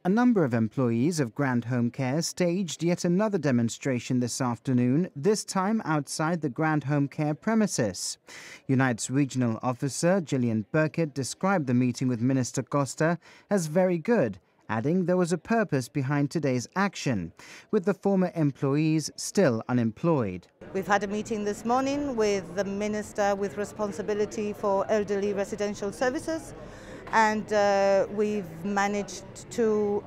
A number of employees of Grand Home Care staged yet another demonstration this afternoon, this time outside the Grand Home Care premises. Unite's regional officer, Jillian Burkett, described the meeting with Minister Costa as very good, adding there was a purpose behind today's action, with the former employees still unemployed. We've had a meeting this morning with the Minister with responsibility for elderly residential services, and we've managed to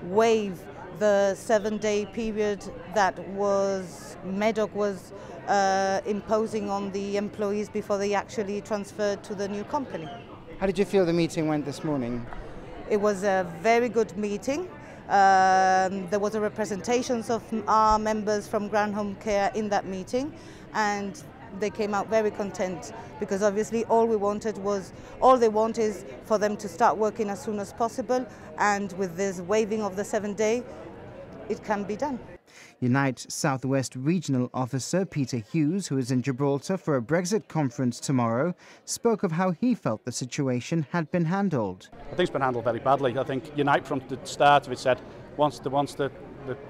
waive the 7-day period that Meddoc was imposing on the employees before they actually transferred to the new company. How did you feel the meeting went this morning? It was a very good meeting. There was a representation of our members from Grand Home Care in that meeting, and they came out very content because obviously all they want is for them to start working as soon as possible, and with this waiving of the 7-day, it can be done. Unite Southwest Regional Officer Peter Hughes, who is in Gibraltar for a Brexit conference tomorrow, spoke of how he felt the situation had been handled. I think it's been handled very badly. I think Unite from the start of it said once the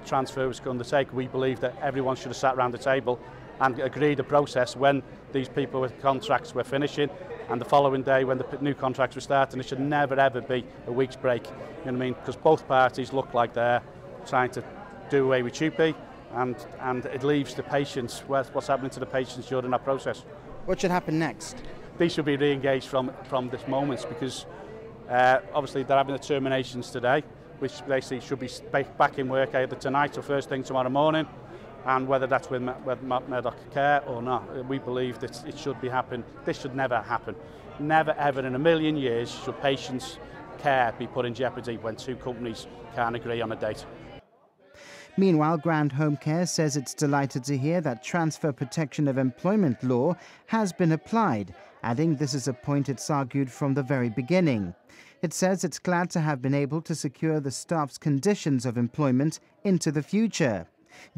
transfer was going to take, we believe that everyone should have sat around the table and agreed a process when these people with contracts were finishing, and the following day when the new contracts were starting. It should never ever be a week's break. You know what I mean? Because both parties look like they're trying to do away with TUPE, and it leaves the patients, what's happening to the patients during that process. What should happen next? They should be re-engaged from this moment, because obviously they're having the terminations today, which they see should be back in work either tonight or first thing tomorrow morning, and whether that's with Meddoc Care or not, we believe that it should be happen. This should never happen. Never ever in a million years should patients' care be put in jeopardy when two companies can't agree on a date. Meanwhile, Grand Home Care says it's delighted to hear that transfer protection of employment law has been applied, adding this is a point it's argued from the very beginning. It says it's glad to have been able to secure the staff's conditions of employment into the future.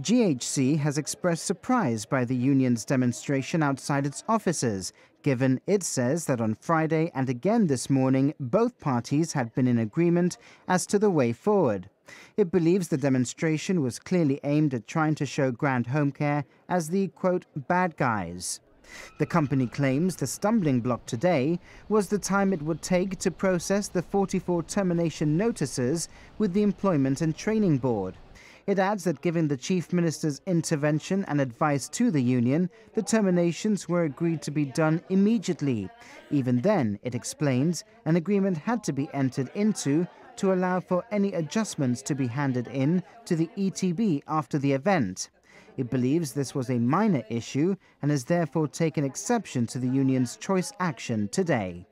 GHC has expressed surprise by the union's demonstration outside its offices, given it says that on Friday and again this morning, both parties had been in agreement as to the way forward. It believes the demonstration was clearly aimed at trying to show Grand Home Care as the, quote, bad guys. The company claims the stumbling block today was the time it would take to process the 44 termination notices with the Employment and Training Board. It adds that given the Chief Minister's intervention and advice to the union, the terminations were agreed to be done immediately. Even then, it explains, an agreement had to be entered into to allow for any adjustments to be handed in to the ETB after the event. It believes this was a minor issue and has therefore taken exception to the union's choice action today.